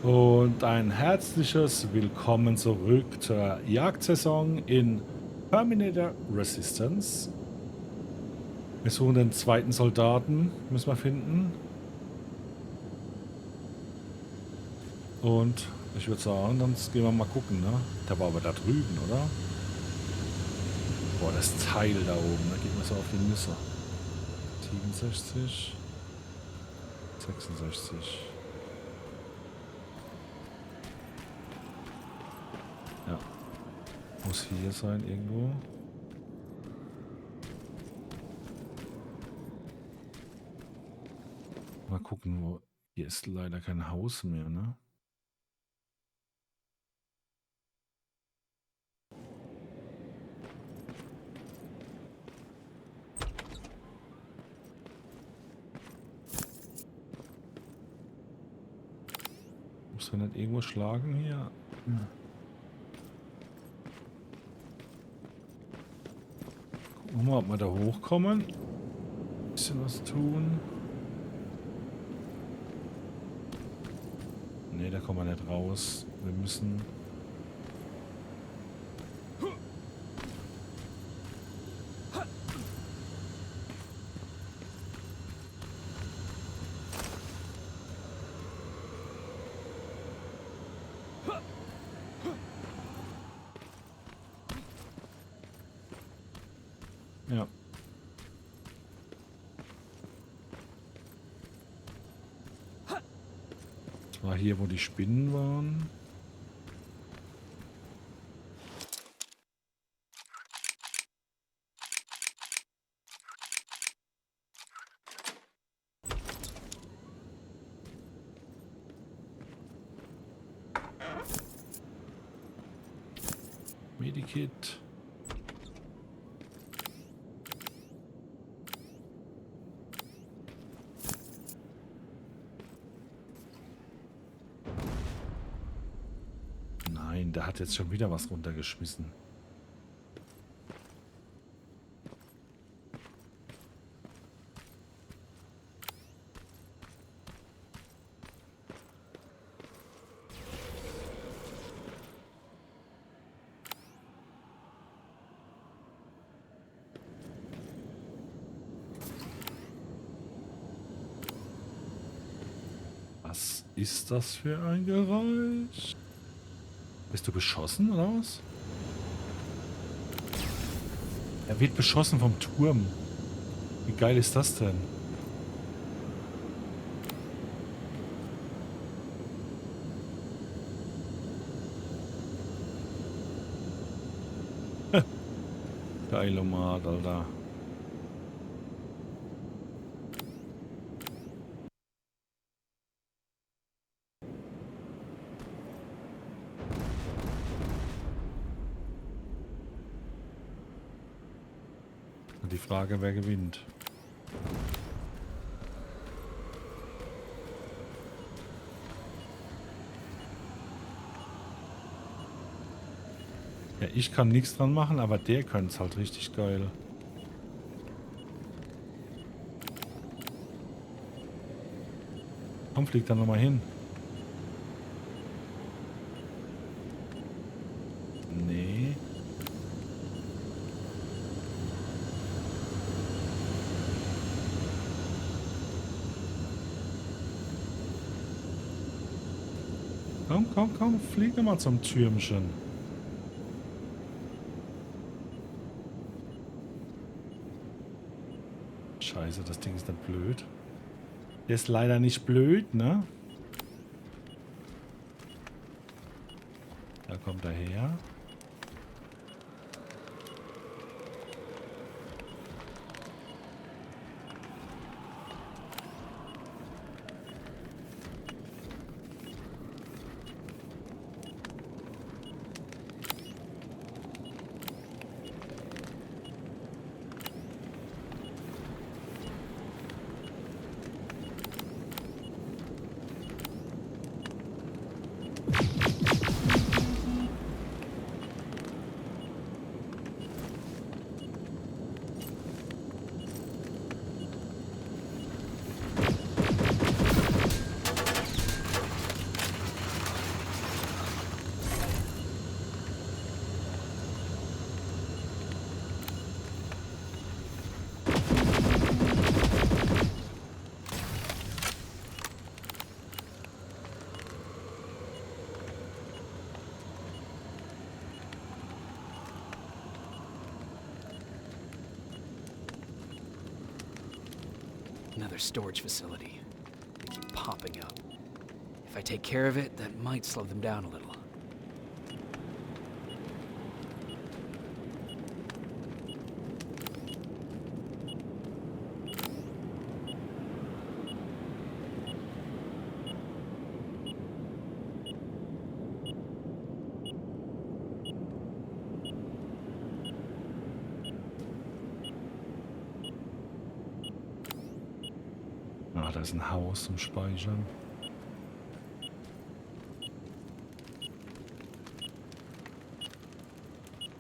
Und ein herzliches Willkommen zurück zur Jagdsaison in Terminator Resistance. Wir suchen den zweiten Soldaten, müssen wir finden. Und ich würde sagen, dann gehen wir mal gucken, ne? Der war aber da drüben, oder? Boah, das Teil da oben, da geht mir so auf die Nüsse. 67, 66. Ja, muss hier sein irgendwo. Mal gucken, wo. Hier ist leider kein Haus mehr, ne? Muss wir nicht irgendwo schlagen hier? Ja. Gucken wir mal, ob wir da hochkommen. Bisschen was tun. Ne, da kommen wir nicht raus. Wir müssen. Ja. Das war hier, wo die Spinnen waren. Medikit. Nein, der hat jetzt schon wieder was runtergeschmissen. Was ist das für ein Geräusch? Bist du beschossen oder was? Er wird beschossen vom Turm. Wie geil ist das denn? Geilomat, Alter. Die Frage, wer gewinnt. Ja, ich kann nichts dran machen, aber der könnte es halt richtig geil. Komm, flieg da nochmal hin. Nee. Komm, komm, komm, flieg doch mal zum Türmchen. Scheiße, das Ding ist nicht blöd. Der ist leider nicht blöd, ne? Da kommt er her. Another storage facility. They keep popping up. If I take care of it, that might slow them down a little. Ah, da ist ein Haus zum Speichern.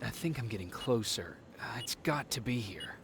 I think I'm getting closer. It's got to be here.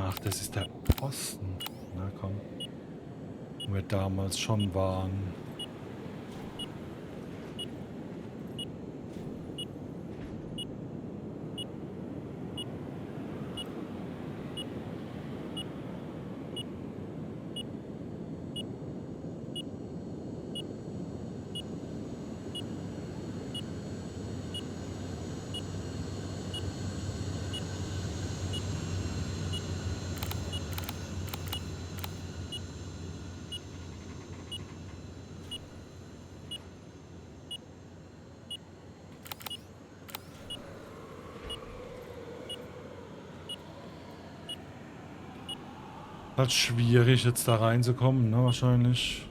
Ach, das ist der Posten. Na komm. Wo wir damals schon waren. Halt schwierig jetzt da reinzukommen, ne, wahrscheinlich.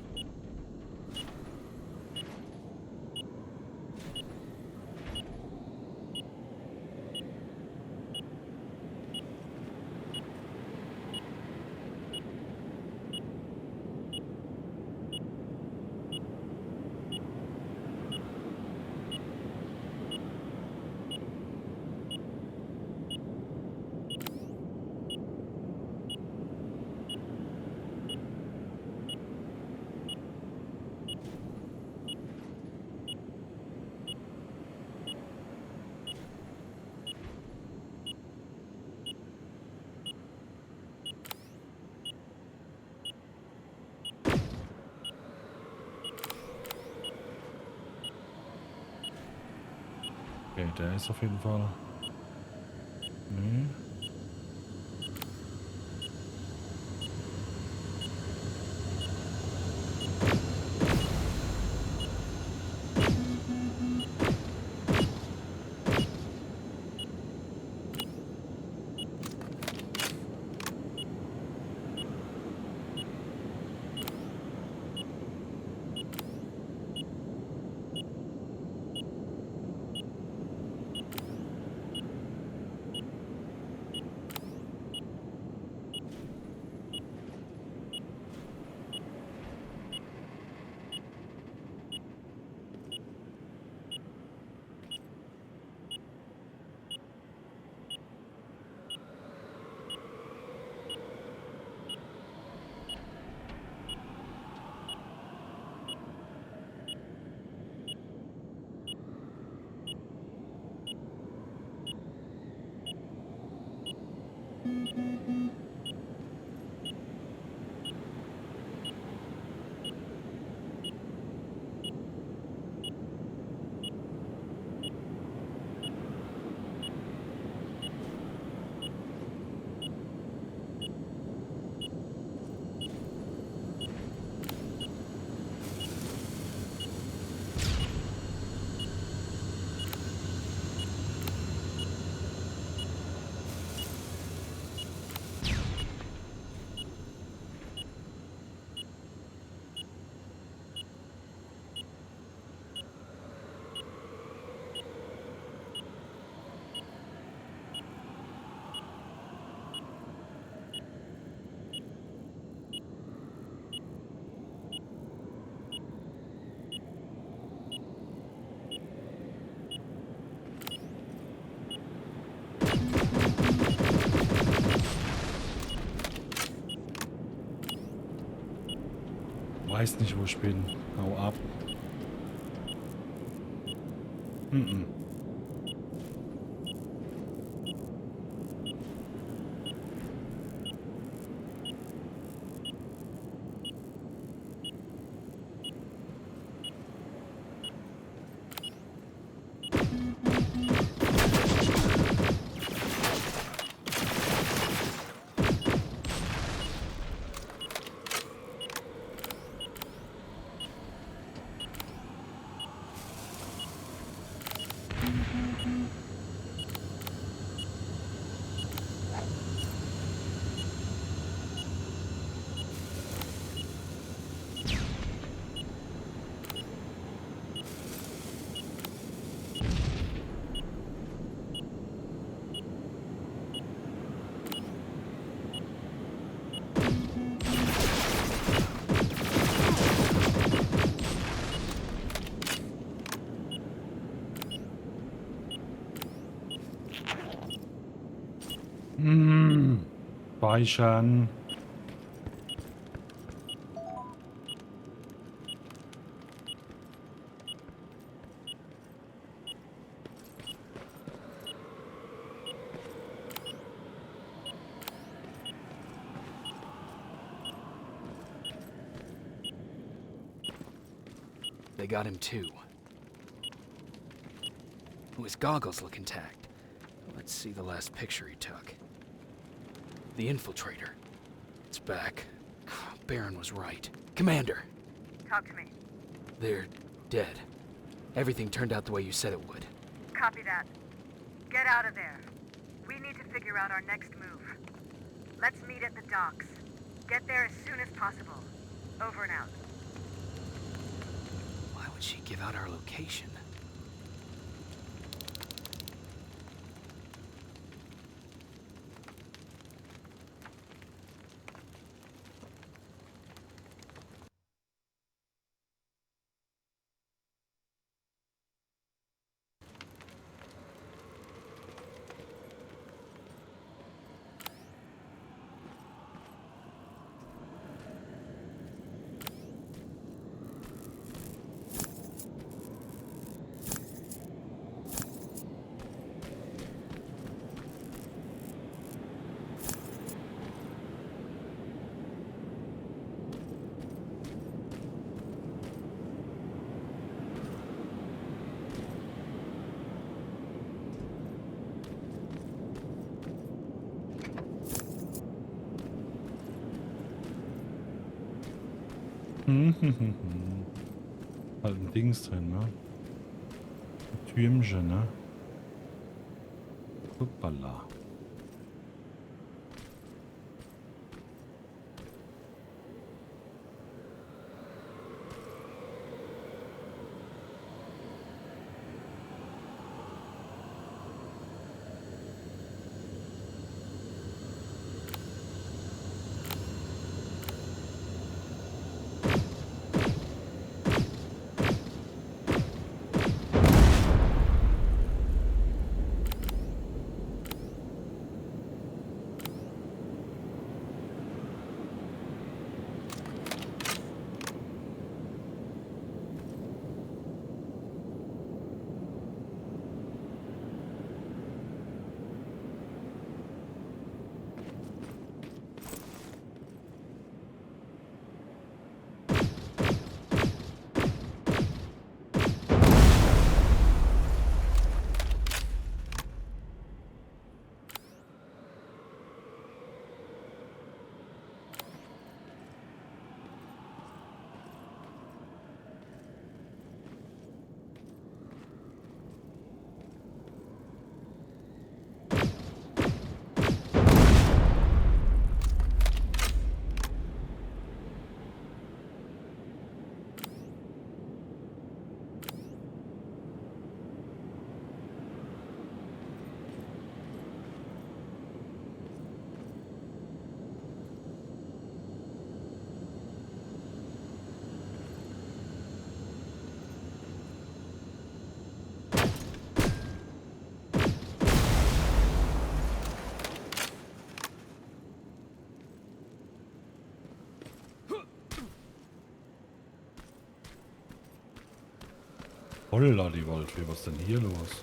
Okay, der ist auf jeden Fall. Nee. weiß nicht, wo ich bin. Hau ab. Mhm. Speichern. They got him too. Oh, his goggles look intact. Let's see the last picture he took. The Infiltrator. It's back. Baron was right. Commander! Talk to me. They're dead. Everything turned out the way you said it would. Copy that. Get out of there. We need to figure out our next move. Let's meet at the docks. Get there as soon as possible. Over and out. Why would she give out our location? Halt ein Dings drin, ne? Ein Türmchen, ne? Hoppala. Holla die Waldfee, was ist denn hier los?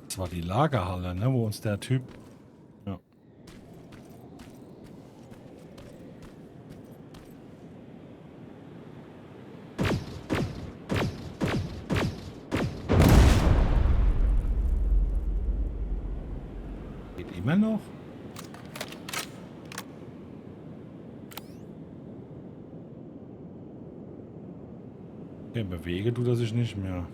Das war die Lagerhalle, ne, wo uns der Typ... Ja. Geht immer noch? Okay, bewege tut er sich nicht mehr.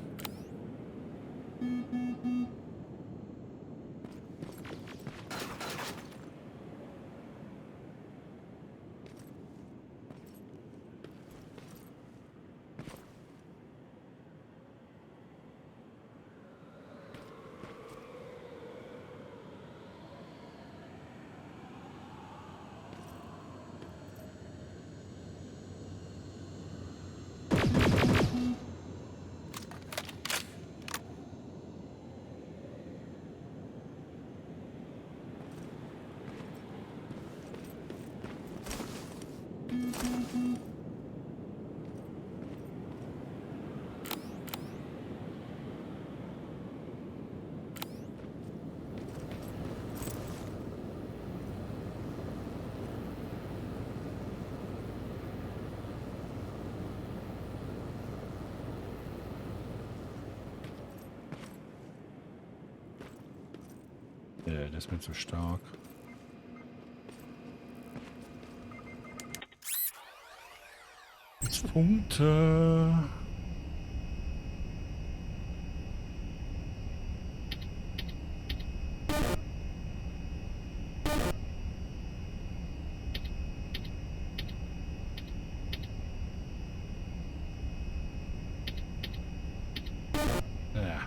Das ist mir zu stark. Punkte. Ja.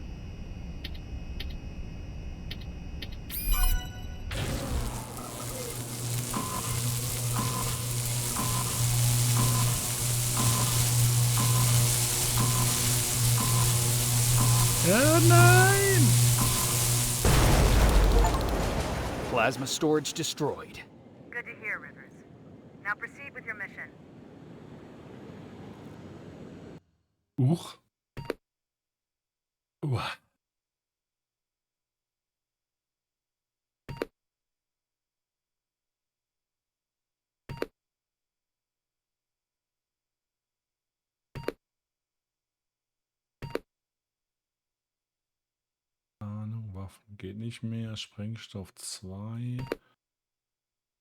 Ja, nein! Plasma storage destroyed. Good to hear, Rivers. Now proceed with your mission. Uch. Waffen geht nicht mehr. Sprengstoff 2.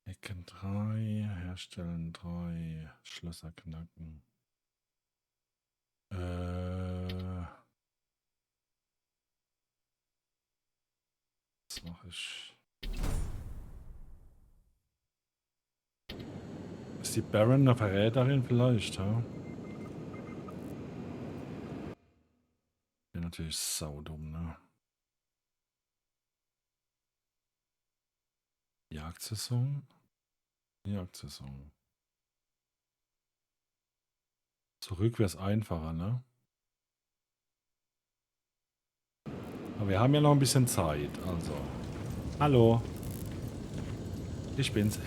Ecken 3. Herstellen 3. Schlösser knacken. Was mache ich? Ist die Baron eine Verräterin vielleicht, ja? Ja, natürlich saudumm, ne? Jagdsaison? Jagdsaison. Zurück wäre es einfacher, ne? Aber wir haben ja noch ein bisschen Zeit, also. Hallo. Ich bin's.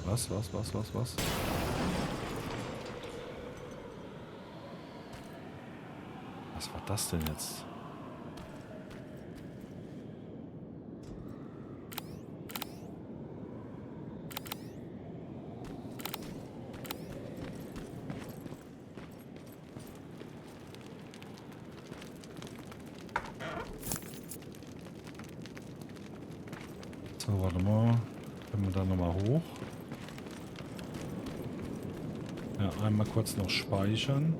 Was? Was war das denn jetzt? So, warte mal. Können wir da nochmal hoch? Ja, einmal kurz noch speichern.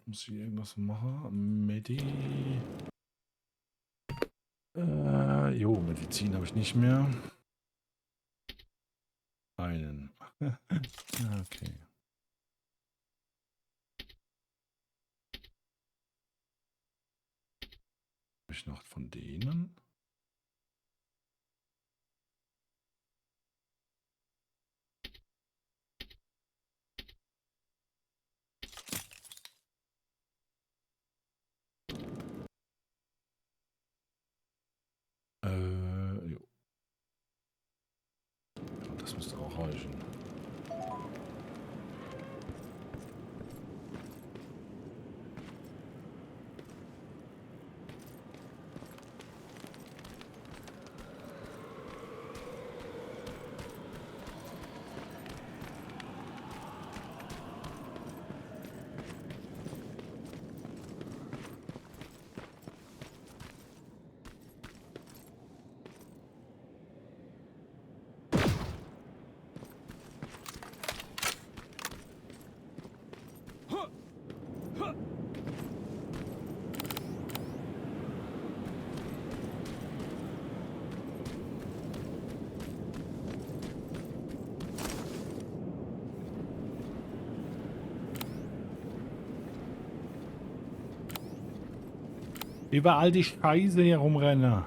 Muss ich irgendwas machen? Jo, Medizin habe ich nicht mehr. Einen. Okay. Habe ich noch von denen? Jo. Das müsste auch reichen. Überall die Scheiße hier rumrennen.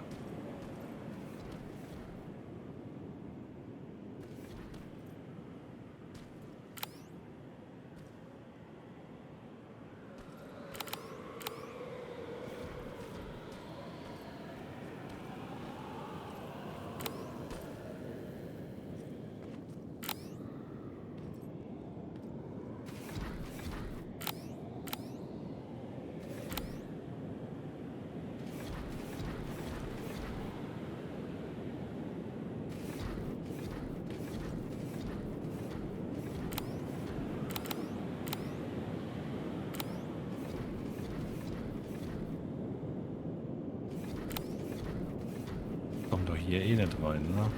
Kommt doch hier eh nicht rein, ne?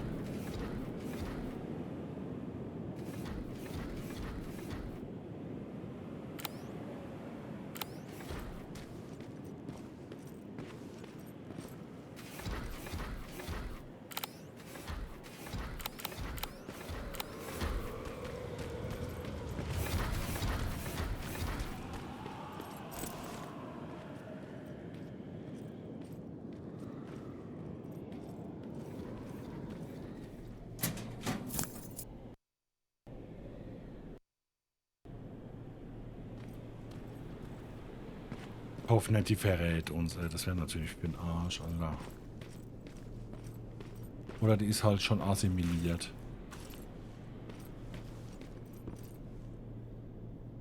Hoffentlich die verrät uns, ey. Das wäre natürlich für den Arsch, Alter. Oder die ist halt schon assimiliert.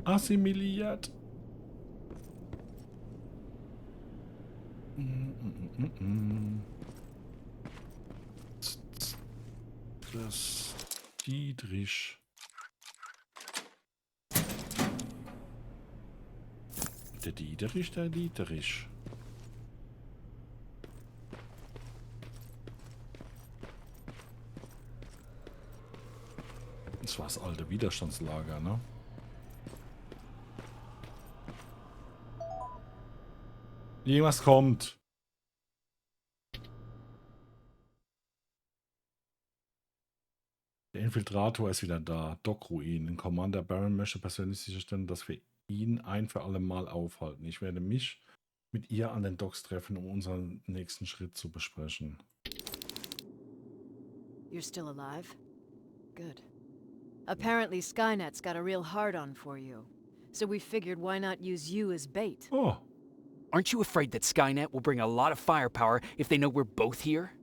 Assimiliert. Das Dietrich. Der Dietrich, der Dietrich. Das war das alte Widerstandslager, ne? Irgendwas kommt. Der Infiltrator ist wieder da. Dock-Ruinen. Commander Baron möchte persönlich sicherstellen, dass wir ihn ein für alle Mal aufhalten. Ich werde mich mit ihr an den Docks treffen, um unseren nächsten Schritt zu besprechen. You're still alive? Good. Apparently Skynet's got a real hard-on for you. So we figured why not use you as bait? Oh, Aren't you afraid that Skynet will bring a lot of firepower if they know we're both here?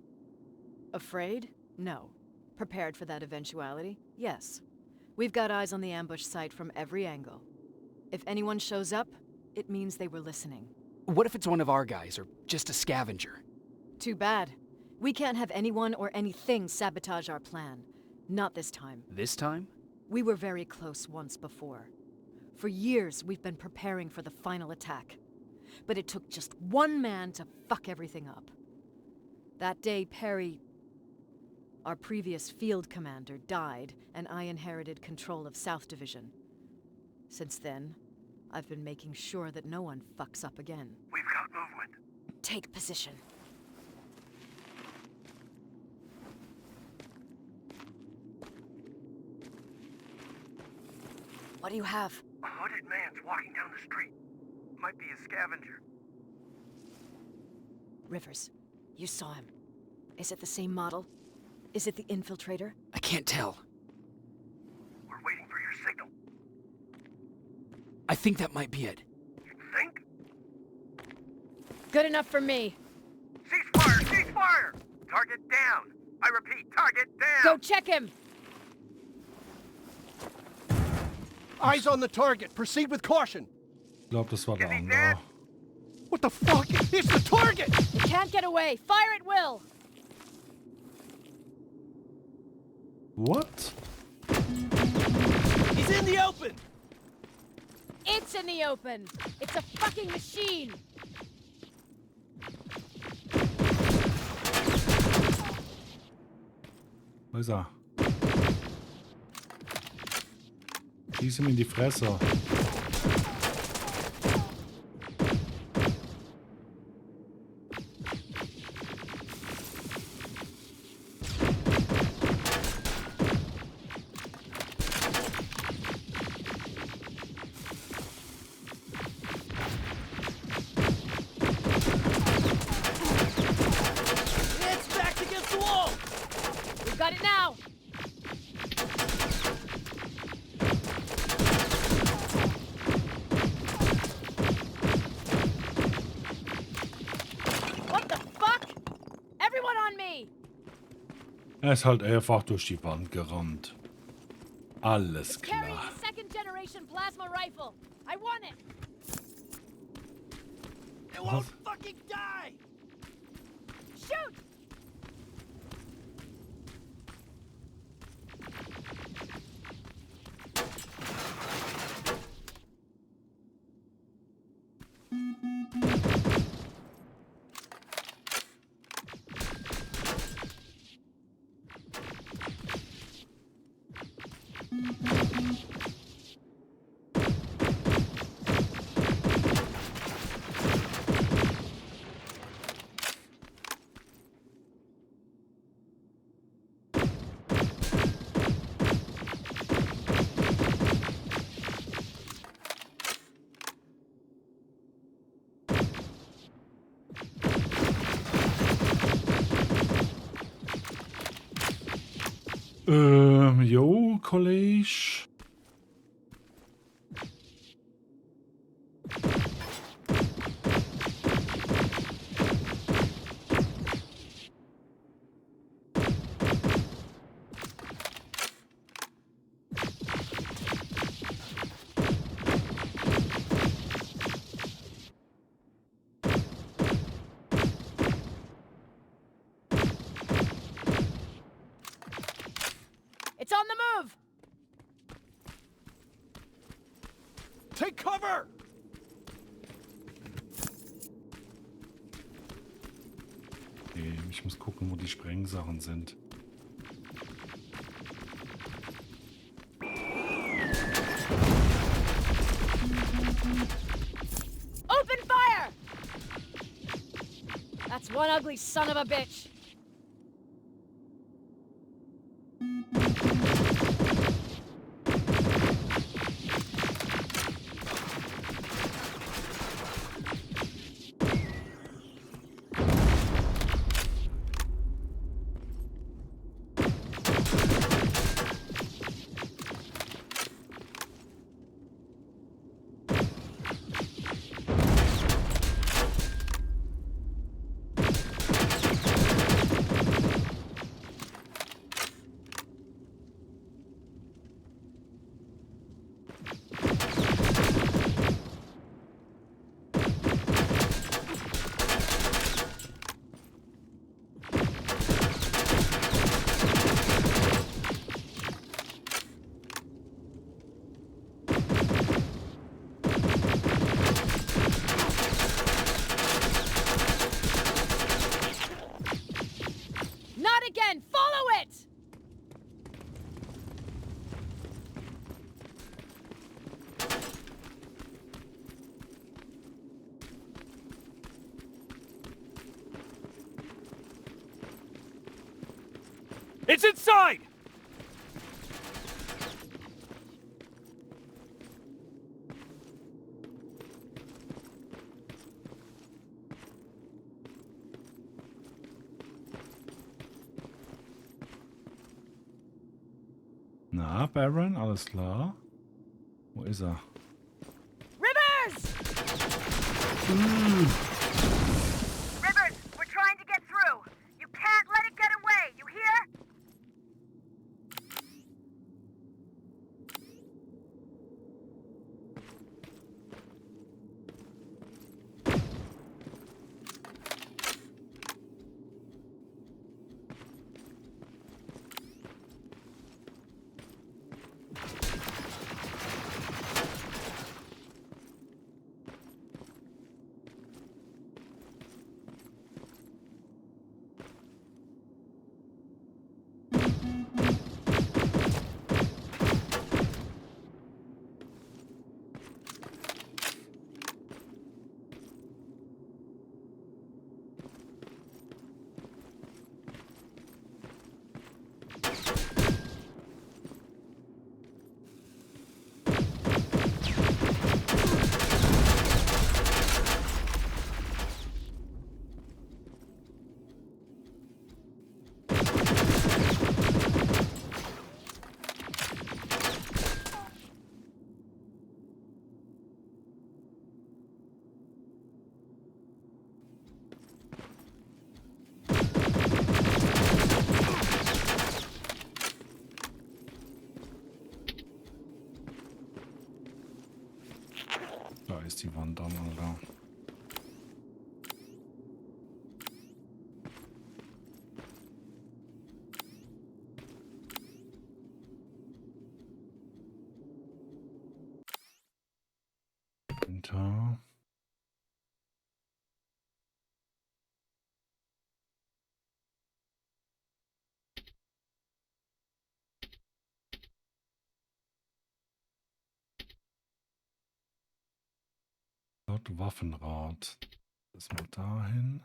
Afraid? No. Prepared for that eventuality? Yes. We've got eyes on the ambush site from every angle. If anyone shows up, it means they were listening. What if it's one of our guys, or just a scavenger? Too bad. We can't have anyone or anything sabotage our plan. Not this time. This time? We were very close once before. For years, we've been preparing for the final attack. But it took just one man to fuck everything up. That day, Perry, our previous field commander, died, and I inherited control of South Division. Since then, I've been making sure that no one fucks up again. We've got movement. Take position. What do you have? A hooded man's walking down the street. Might be a scavenger. Rivers, you saw him. Is it the same model? Is it the Infiltrator? I can't tell. We're waiting for your signal. I think that might be it. You think? Good enough for me. Cease fire! Cease fire! Target down! I repeat, target down! Go check him! Eyes on the target. Proceed with caution. Ich glaube, das war der Is he andere. dead? What the fuck? It's the target! He can't get away. Fire at will! What? He's in the open! It's in the open! It's a fucking machine! Wo ist er? Schieß ihm in die Fresse. It's back against the wall! We've got it now! What the fuck? Everyone on me! Er ist halt einfach durch die Wand gerannt. Alles It's carrying klar. the second generation plasma rifle. I want it! It won't fucking die! Shoot! Jo, Kollege. It's on the move! Take cover! Okay, ich muss gucken, wo die Sprengsachen sind. Open fire! That's one ugly son of a bitch. Not again! Follow it! It's inside! Na, Baron, alles klar. Wo ist er? Rivers, we're trying to get through. You can't let it get away, you hear? Da ist die Wand dann, Alter. Hinter. Dort Waffenrad. Das mal dahin.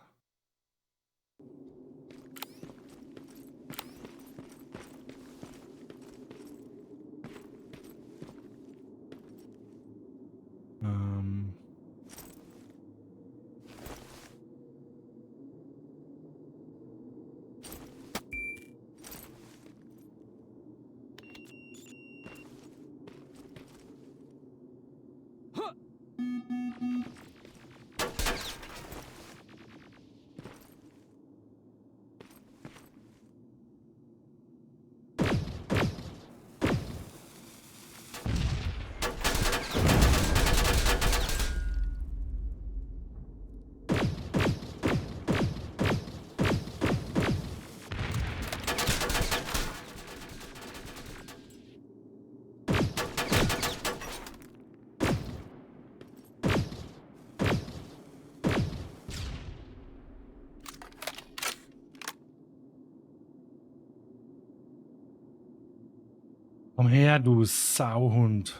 Komm her, du Sauhund.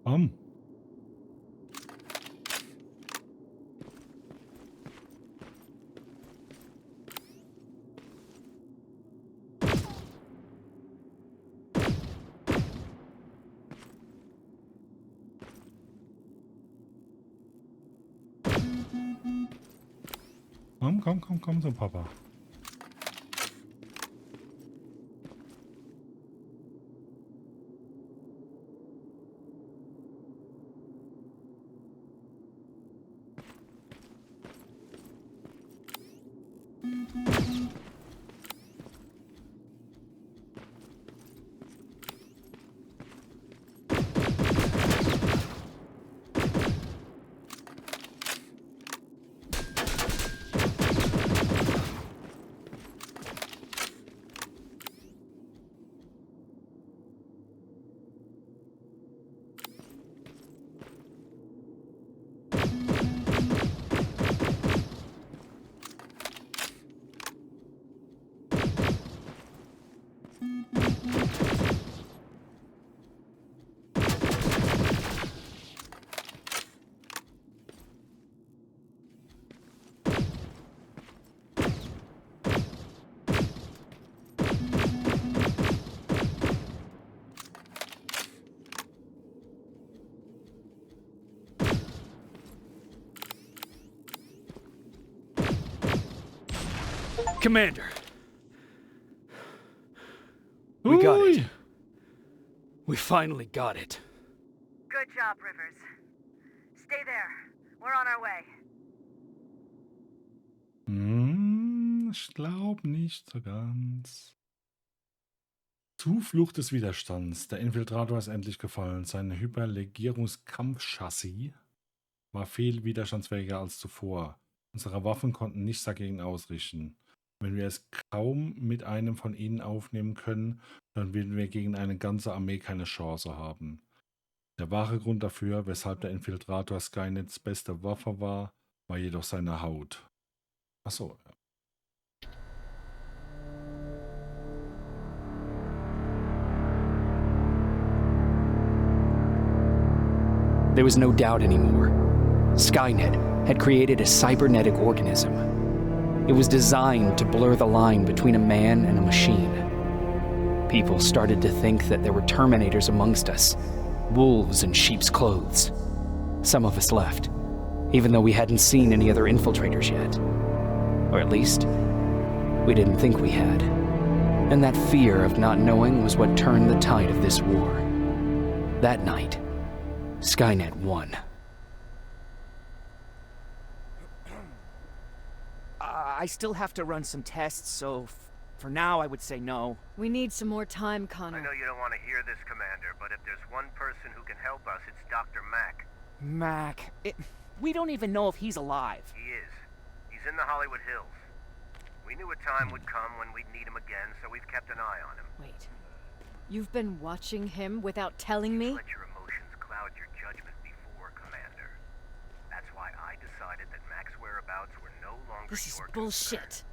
Komm. Komm, so Papa. Commander. We got Ui. it. We finally got it. Good job, Rivers. Stay there. We're on our way. Ich glaube nicht so ganz. Zuflucht des Widerstands. Der Infiltrator ist endlich gefallen. Sein Hyperlegierungskampfchassis war viel widerstandsfähiger als zuvor. Unsere Waffen konnten nichts dagegen ausrichten. Wenn wir es kaum mit einem von ihnen aufnehmen können, dann werden wir gegen eine ganze Armee keine Chance haben. Der wahre Grund dafür, weshalb der Infiltrator Skynets beste Waffe war, war jedoch seine Haut. Achso. There was no doubt anymore. Skynet had created a cybernetic organism. It was designed to blur the line between a man and a machine. People started to think that there were Terminators amongst us, wolves in sheep's clothes. Some of us left, even though we hadn't seen any other infiltrators yet. Or at least, we didn't think we had. And that fear of not knowing was what turned the tide of this war. That night, Skynet won. I still have to run some tests, so for now I would say no. We need some more time, I Connor. know you don't want to hear this, Commander, but if there's one person who can help us, it's Dr. Mack. Mac, we don't even know if he's alive. He is. He's in the Hollywood Hills. We knew a time would come when we'd need him again, so we've kept an eye on him. Wait. You've been watching him without telling me? Let your emotions cloud your judgment before, Commander. That's why I decided that Mack's whereabouts were no longer This is your bullshit.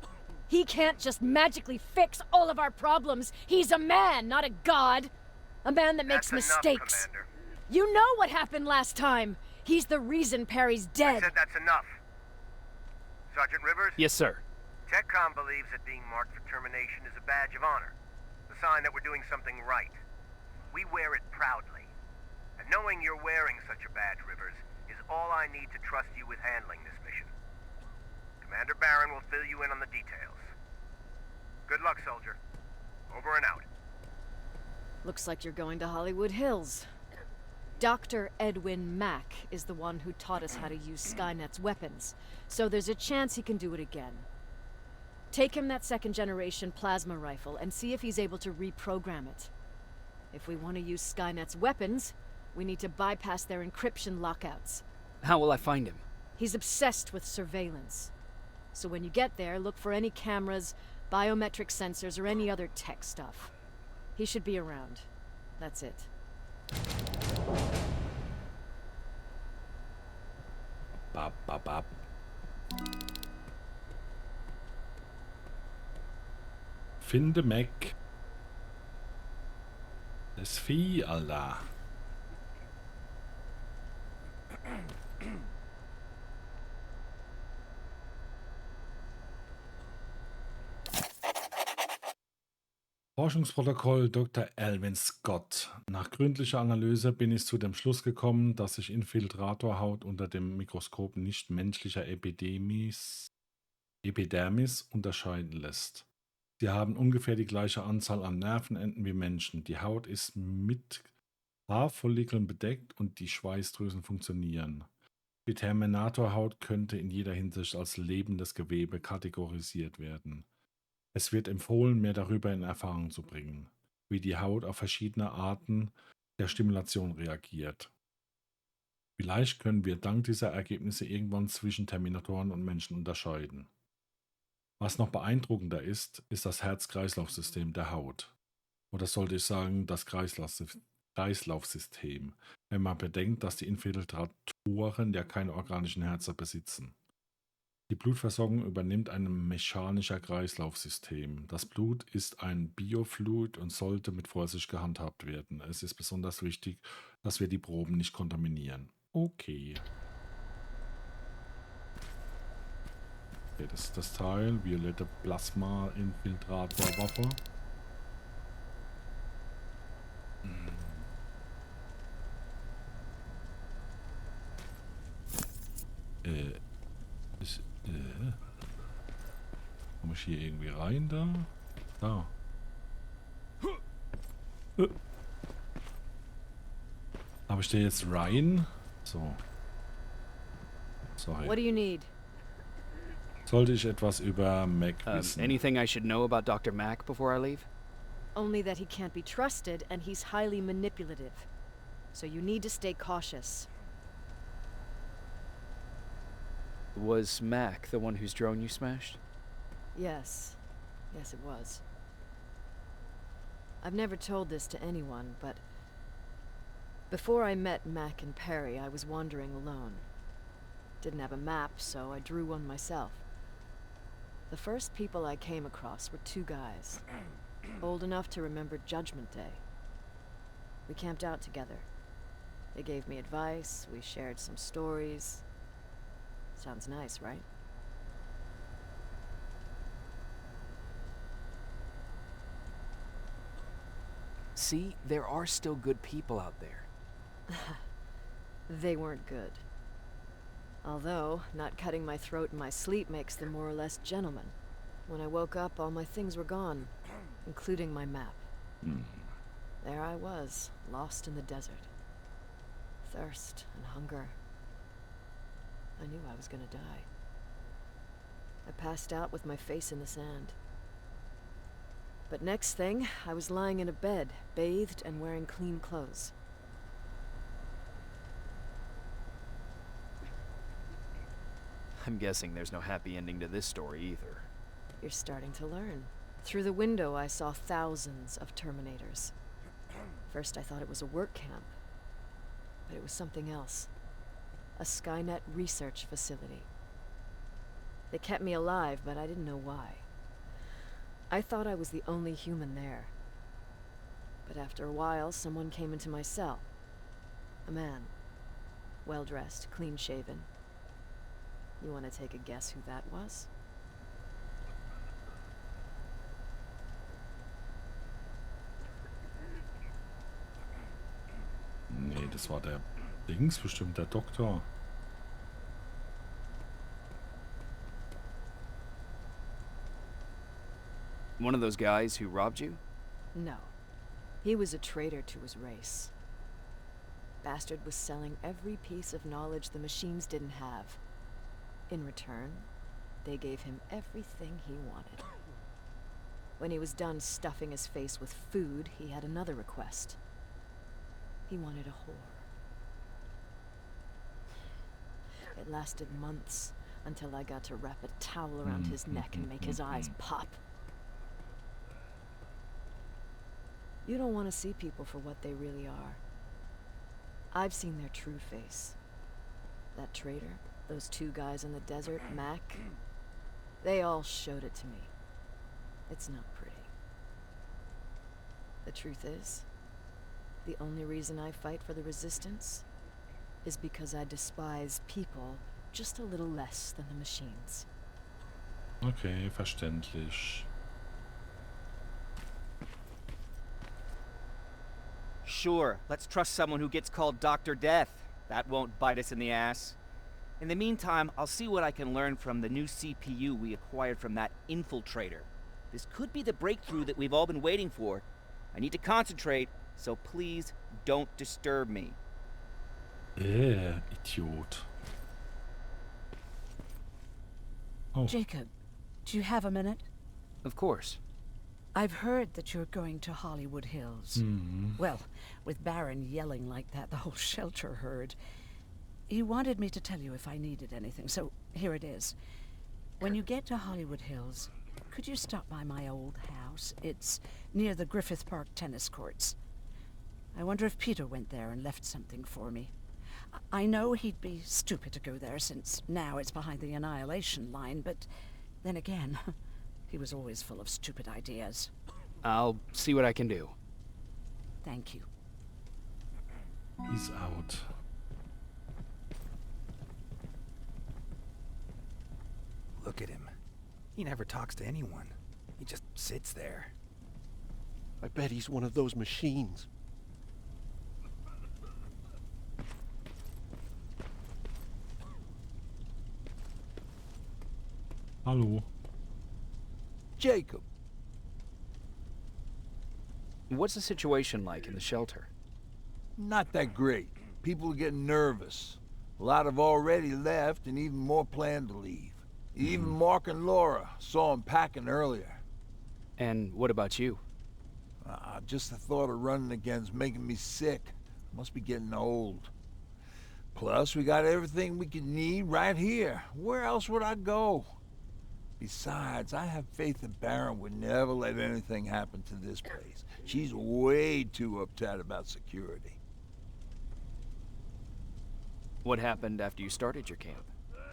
He can't just magically fix all of our problems. He's a man, not a god. A man that makes That's mistakes. Enough, Commander. You know what happened last time. He's the reason Perry's I dead. said that's enough. Sergeant Rivers? Yes, sir. TechCom believes that being marked for termination is a badge of honor. A sign that we're doing something right. We wear it proudly. And knowing you're wearing such a badge, Rivers, is all I need to trust you with handling this mission. Commander Barron will fill you in on the details. Good luck, soldier. Over and out. Looks like you're going to Hollywood Hills. Dr. Edwin Mack is the one who taught us how to use Skynet's weapons, so there's a chance he can do it again. Take him that second-generation plasma rifle and see if he's able to reprogram it. If we want to use Skynet's weapons, we need to bypass their encryption lockouts. How will I find him? He's obsessed with surveillance. So when you get there, look for any cameras, biometric sensors, or any other tech stuff. He should be around. That's it. Bap, bap, bap. Finde Mac. Das Vieh, Alter. Forschungsprotokoll Dr. Alvin Scott. Nach gründlicher Analyse bin ich zu dem Schluss gekommen, dass sich Infiltratorhaut unter dem Mikroskop nicht menschlicher Epidermis unterscheiden lässt. Sie haben ungefähr die gleiche Anzahl an Nervenenden wie Menschen. Die Haut ist mit Haarfollikeln bedeckt und die Schweißdrüsen funktionieren. Die Terminatorhaut könnte in jeder Hinsicht als lebendes Gewebe kategorisiert werden. Es wird empfohlen, mehr darüber in Erfahrung zu bringen, wie die Haut auf verschiedene Arten der Stimulation reagiert. Vielleicht können wir dank dieser Ergebnisse irgendwann zwischen Terminatoren und Menschen unterscheiden. Was noch beeindruckender ist, ist das Herz-Kreislauf-System der Haut. Oder sollte ich sagen, das Kreislaufsystem, wenn man bedenkt, dass die Infiltratoren ja keine organischen Herzen besitzen. Die Blutversorgung übernimmt ein mechanischer Kreislaufsystem. Das Blut ist ein Biofluid und sollte mit Vorsicht gehandhabt werden. Es ist besonders wichtig, dass wir die Proben nicht kontaminieren. Okay. Okay, das ist das Teil. Violette Plasma-Infiltrator-Waffe. Komme Muss ich hier irgendwie rein da? Da. Aber ich stehe jetzt rein? So. Sorry. What do you need? Sollte ich etwas über Mac wissen? Anything I should know about Dr. Mack before I leave? Only that he can't be trusted and he's highly manipulative. So you need to stay cautious. Was Mack the one whose drone you smashed? Yes. Yes, it was. I've never told this to anyone, but before I met Mac and Perry, I was wandering alone. Didn't have a map, so I drew one myself. The first people I came across were two guys, old enough to remember Judgment Day. We camped out together. They gave me advice, we shared some stories. Sounds nice, right? See, there are still good people out there. They weren't good. Although, not cutting my throat in my sleep makes them more or less gentlemen. When I woke up, all my things were gone, including my map. There I was, lost in the desert. Thirst and hunger. I knew I was gonna die. I passed out with my face in the sand. But next thing, I was lying in a bed, bathed and wearing clean clothes. I'm guessing there's no happy ending to this story either. You're starting to learn. Through the window, I saw thousands of Terminators. First, I thought it was a work camp. But it was something else. A Skynet research facility. They kept me alive, but I didn't know why. I thought I was the only human there. But after a while, someone came into my cell. A man. Well-dressed, clean-shaven. You want to take a guess who that was? Nee, das war der Dings, bestimmt der Doktor. One of those guys who robbed you? No. He was a traitor to his race. Bastard was selling every piece of knowledge the machines didn't have. In return, they gave him everything he wanted. When he was done stuffing his face with food, he had another request. He wanted a whore. It lasted months, until I got to wrap a towel around his neck and make his eyes pop. You don't want to see people for what they really are. I've seen their true face. That traitor, those two guys in the desert, Mac, they all showed it to me. It's not pretty. The truth is, the only reason I fight for the Resistance is because I despise people just a little less than the machines. Okay, verständlich. Sure, let's trust someone who gets called Dr. Death. That won't bite us in the ass. In the meantime, I'll see what I can learn from the new CPU we acquired from that Infiltrator. This could be the breakthrough that we've all been waiting for. I need to concentrate, so please don't disturb me. Idiot. Oh. Jacob, do you have a minute? Of course. I've heard that you're going to Hollywood Hills. Well, with Baron yelling like that, the whole shelter heard. He wanted me to tell you if I needed anything, so here it is. When you get to Hollywood Hills, could you stop by my old house? It's near the Griffith Park tennis courts. I wonder if Peter went there and left something for me. I know he'd be stupid to go there, since now it's behind the Annihilation Line, but then again, he was always full of stupid ideas. I'll see what I can do. Thank you. He's out. Look at him. He never talks to anyone. He just sits there. I bet he's one of those machines. Hallo. Jacob. What's the situation like in the shelter? Not that great. People are getting nervous. A lot have already left, and even more plan to leave. Even Mark and Laura saw him packing earlier. And what about you? Just the thought of running again's making me sick. Must be getting old. Plus, we got everything we could need right here. Where else would I go? Besides, I have faith that Baron would never let anything happen to this place. She's way too uptight about security. What happened after you started your camp?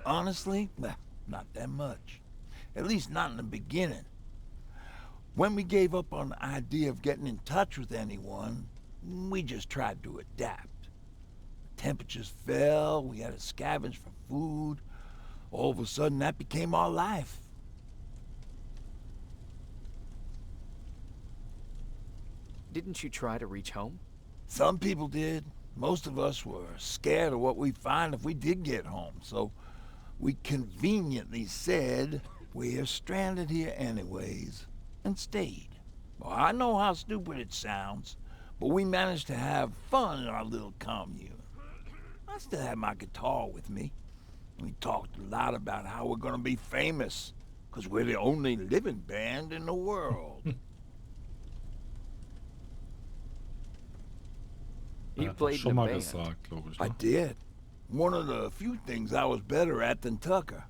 Honestly, not that much. At least not in the beginning. When we gave up on the idea of getting in touch with anyone, we just tried to adapt. Temperatures fell, we had to scavenge for food. All of a sudden, that became our life. Didn't you try to reach home? Some people did. Most of us were scared of what we'd find if we did get home, so we conveniently said, we're stranded here anyways, and stayed. Well, I know how stupid it sounds, but we managed to have fun in our little commune. I still had my guitar with me. We talked a lot about how we're gonna be famous, because we're the only living band in the world. You played in a band. Gesagt, glaub ich, I ne? did. One of the few things I was better at than Tucker.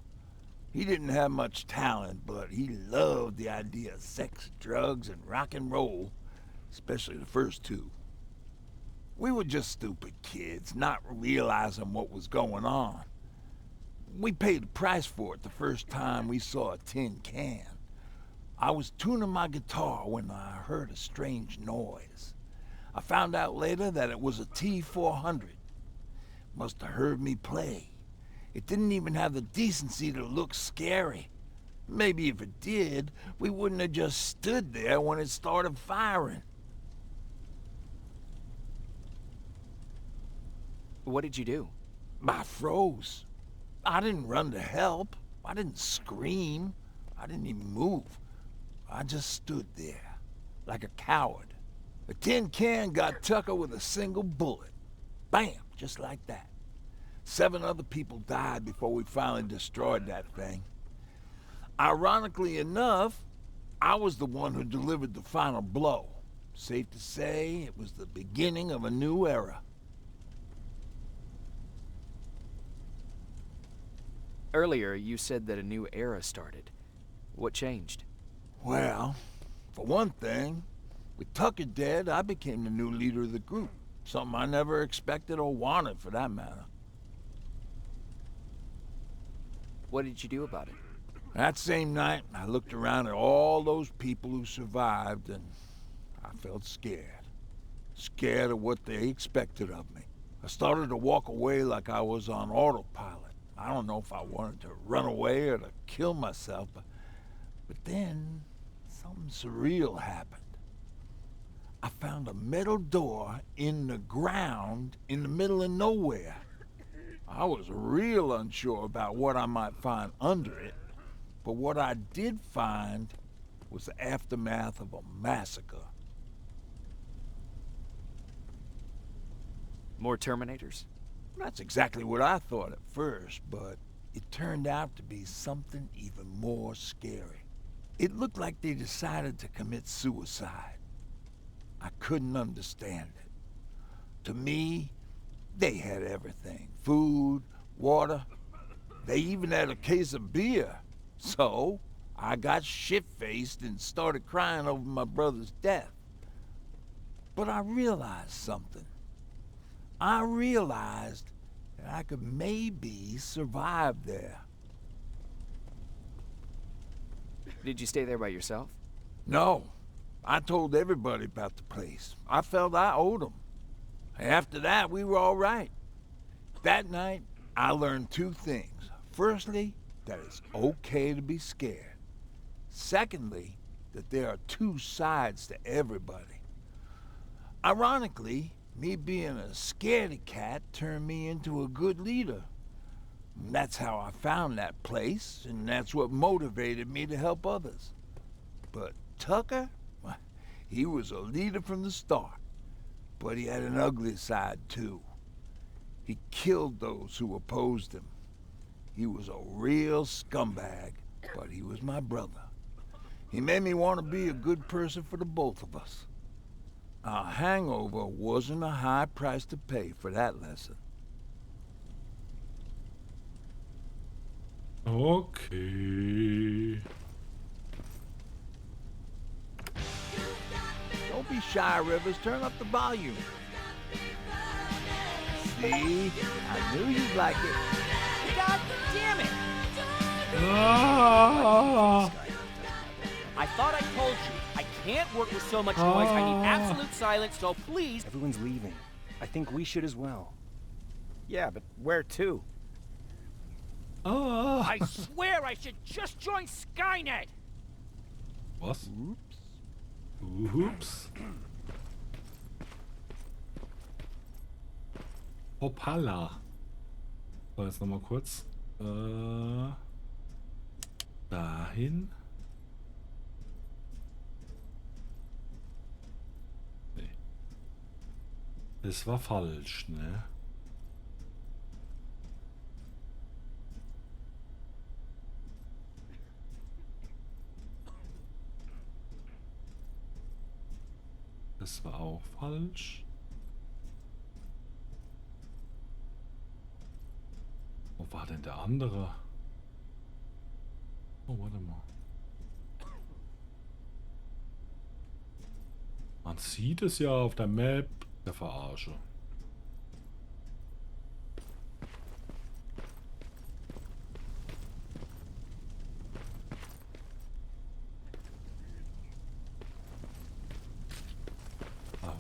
He didn't have much talent, but he loved the idea of sex, drugs, and rock and roll, especially the first two. We were just stupid kids, not realizing what was going on. We paid the price for it the first time we saw a tin can. I was tuning my guitar when I heard a strange noise. I found out later that it was a T-400. Must have heard me play. It didn't even have the decency to look scary. Maybe if it did, we wouldn't have just stood there when it started firing. What did you do? I froze. I didn't run to help. I didn't scream. I didn't even move. I just stood there, like a coward. A tin can got Tucker with a single bullet. Bam, just like that. 7 other people died before we finally destroyed that thing. Ironically enough, I was the one who delivered the final blow. Safe to say, it was the beginning of a new era. Earlier, you said that a new era started. What changed? Well, for one thing, with Tucker dead, I became the new leader of the group. Something I never expected or wanted, for that matter. What did you do about it? That same night, I looked around at all those people who survived, and I felt scared. Scared of what they expected of me. I started to walk away like I was on autopilot. I don't know if I wanted to run away or to kill myself, but then something surreal happened. I found a metal door in the ground in the middle of nowhere. I was real unsure about what I might find under it, but what I did find was the aftermath of a massacre. More Terminators? That's exactly what I thought at first, but it turned out to be something even more scary. It looked like they decided to commit suicide. I couldn't understand it. To me, they had everything. Food, water. They even had a case of beer. So, I got shit-faced and started crying over my brother's death. But I realized something. I realized that I could maybe survive there. Did you stay there by yourself? No. I told everybody about the place. I felt I owed them. After that, we were all right. That night, I learned 2 things. Firstly, that it's okay to be scared. Secondly, that there are 2 sides to everybody. Ironically, me being a scaredy cat turned me into a good leader. And that's how I found that place, and that's what motivated me to help others. But Tucker, well, he was a leader from the start. But he had an ugly side, too. He killed those who opposed him. He was a real scumbag, but he was my brother. He made me want to be a good person for the both of us. Our hangover wasn't a high price to pay for that lesson. Okay. Don't be shy, Rivers. Turn up the volume. See? I knew you'd like it. God damn it! Ah! I thought I told you. I can't work with so much noise. I need absolute silence, so please. Everyone's leaving. I think we should as well. Yeah, but where to? I swear I should just join Skynet! Was? Ups. Hoppala. So, jetzt nochmal kurz. Dahin. Nee. Das war falsch, ne? Das war auch falsch. Wo war denn der andere? Oh, warte mal. Man sieht es ja auf der Map. Der Verarsche.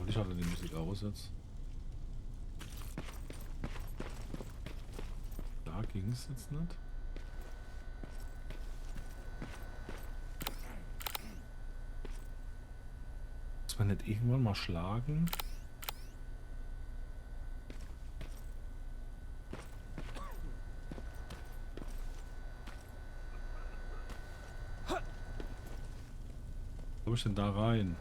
Ich hatte die Musik aus jetzt. Da ging es jetzt nicht. Muss man nicht irgendwann mal schlagen? Wo komme ich denn da rein?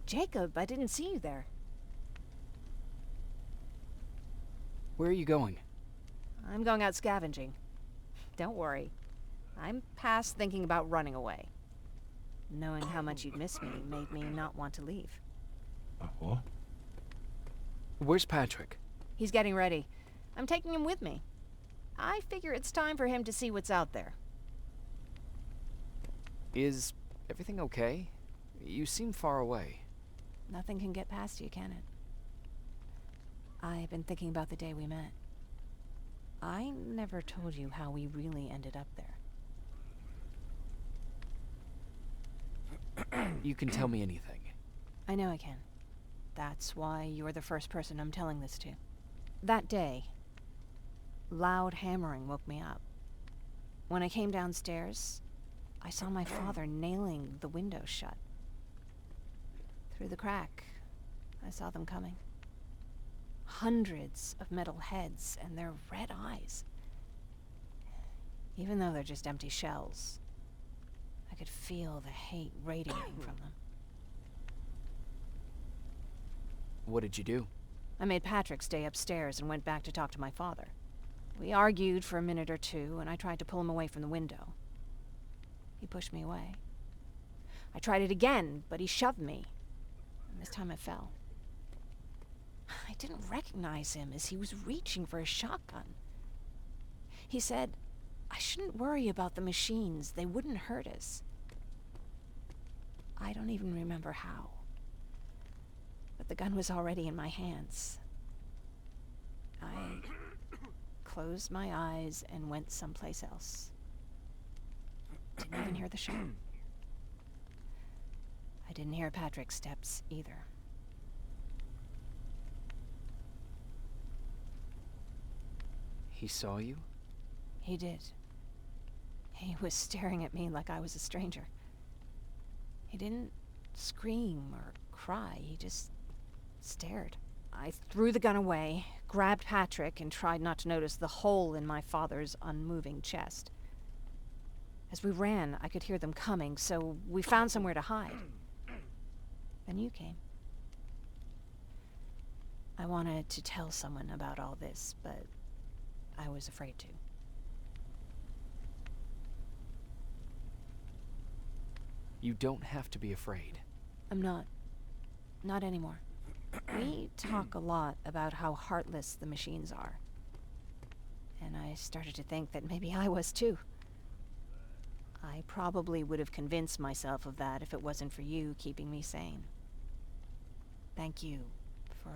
Jacob, I didn't see you there. Where are you going? I'm going out scavenging. Don't worry. I'm past thinking about running away. Knowing how much you'd miss me made me not want to leave. What? Where's Patrick? He's getting ready. I'm taking him with me. I figure it's time for him to see what's out there. Is everything okay? You seem far away. Nothing can get past you, can it? I've been thinking about the day we met. I never told you how we really ended up there. You can tell me anything. I know I can. That's why you're the first person I'm telling this to. That day, loud hammering woke me up. When I came downstairs, I saw my father nailing the window shut. Through the crack, I saw them coming. Hundreds of metal heads and their red eyes. Even though they're just empty shells, I could feel the hate radiating from them. What did you do? I made Patrick stay upstairs and went back to talk to my father. We argued for a minute or two, and I tried to pull him away from the window. He pushed me away. I tried it again, but he shoved me. And this time I fell. I didn't recognize him as he was reaching for a shotgun. He said, I shouldn't worry about the machines. They wouldn't hurt us. I don't even remember how. But the gun was already in my hands. I closed my eyes and went someplace else. Didn't even hear the shot. I didn't hear Patrick's steps either. He saw you? He did. He was staring at me like I was a stranger. He didn't scream or cry. He just stared. I threw the gun away, grabbed Patrick, and tried not to notice the hole in my father's unmoving chest. As we ran, I could hear them coming, so we found somewhere to hide. Then you came. I wanted to tell someone about all this, but I was afraid to. You don't have to be afraid. I'm not. Not anymore. We talk a lot about how heartless the machines are. And I started to think that maybe I was too. I probably would have convinced myself of that if it wasn't for you keeping me sane. Thank you for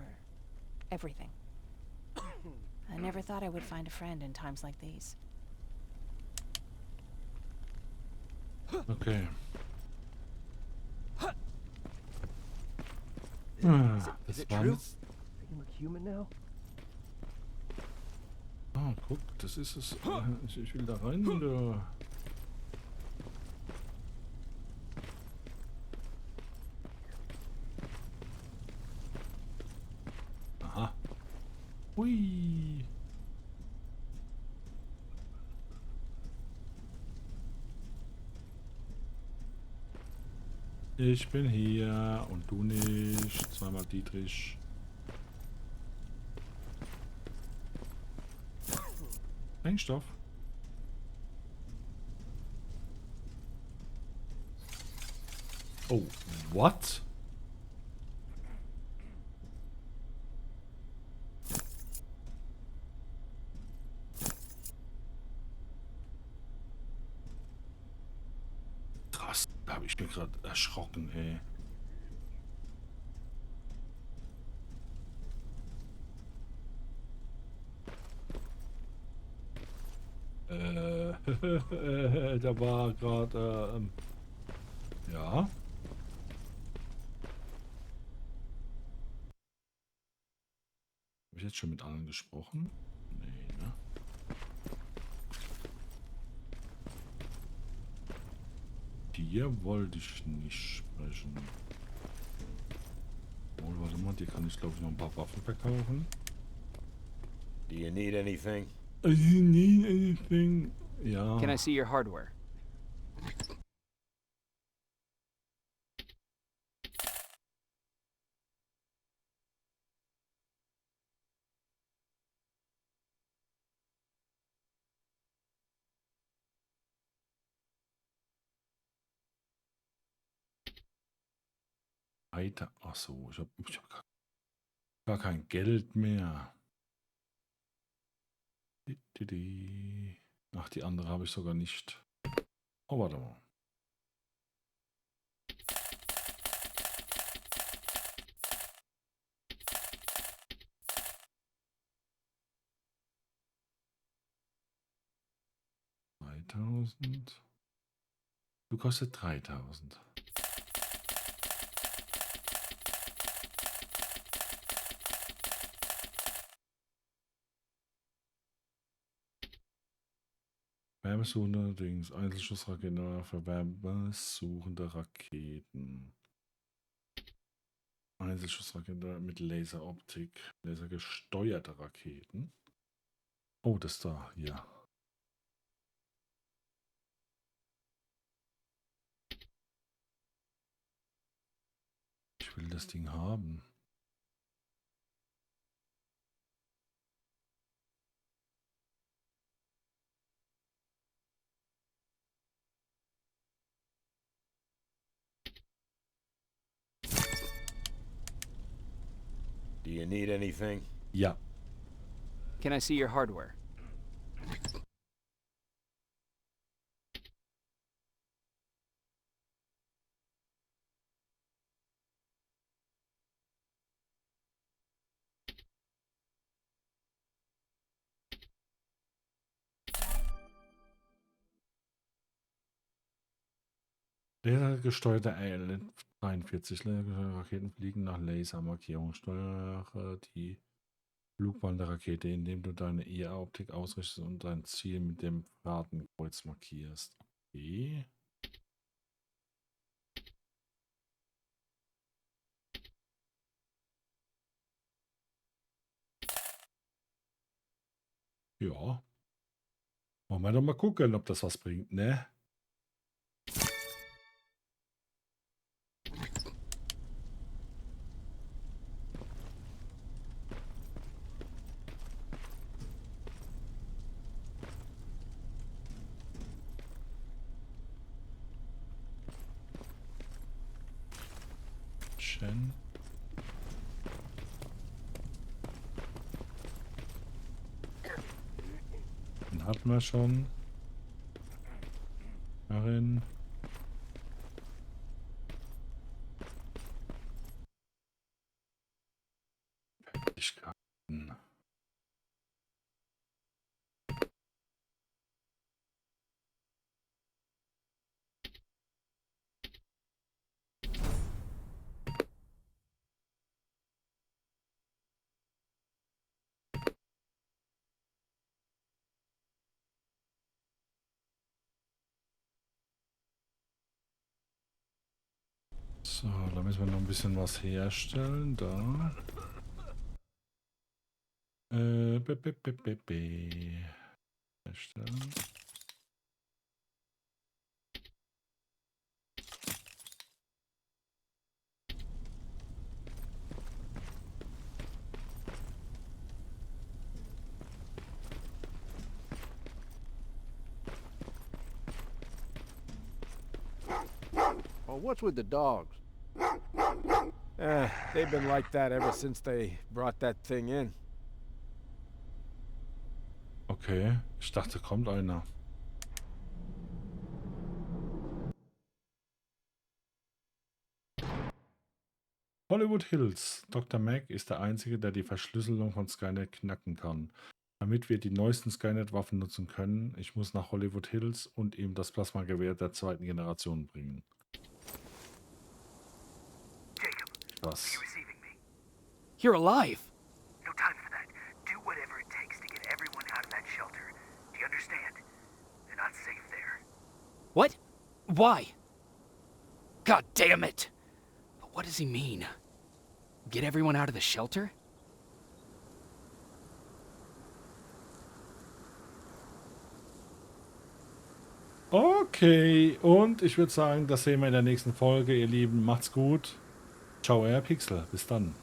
everything. I never thought I would find a friend in times like these. Okay. Is it true? They can look human now? Ah, guck, das ist es. Ich will da rein, oder? Aha. Hui. Ich bin hier und du nicht. Zweimal Dietrich. Sprengstoff. Oh, what? Krass, da habe ich mir gerade erschrocken, ey. Da war gerade, ja. Habe ich jetzt schon mit allen gesprochen? Nee, ne? Dir wollte ich nicht sprechen. Oh, warte mal, dir kann ich glaube ich noch ein paar Waffen verkaufen. Do you need anything? I need anything. Ja. Can I see your hardware? Weiter. Ach so, ich hab gar kein Geld mehr. Ach, die andere habe ich sogar nicht. Oh, warte mal. Du kostet 3000. Wärmesuchende Dings, Einzelschussraketen für wärmesuchende Raketen. Einzelschussrakete mit Laseroptik, lasergesteuerte Raketen. Oh, das da, hier. Ich will das Ding haben. Do you need anything? Ja. Can I see your hardware? Lasergesteuerte IL-43 Laserraketen fliegen nach Lasermarkierung. Steuere die Flugbahn der Rakete, indem du deine IA-Optik ausrichtest und dein Ziel mit dem Fahrtenkreuz markierst. Okay. Ja. Wollen wir doch mal gucken, ob das was bringt, ne? Schön. Den hatten wir schon. Darin. Fertigkeiten. So, da müssen wir noch ein bisschen was herstellen. Da. Herstellen. Well, what's with the dogs? They've been like that ever since they brought that thing in. Okay, ich dachte, kommt einer. Hollywood Hills. Dr. Mac ist der Einzige, der die Verschlüsselung von Skynet knacken kann. Damit wir die neuesten Skynet-Waffen nutzen können, ich muss nach Hollywood Hills und ihm das Plasmagewehr der zweiten Generation bringen. Was? You're alive. No time for that. Do whatever it takes to get everyone out of that shelter. Do you understand? They're not safe there. What? Why? God damn it! But what does he mean? Get everyone out of the shelter? Okay, und ich würde sagen, das sehen wir in der nächsten Folge, ihr Lieben. Macht's gut. Ciao, euer Pixel. Bis dann.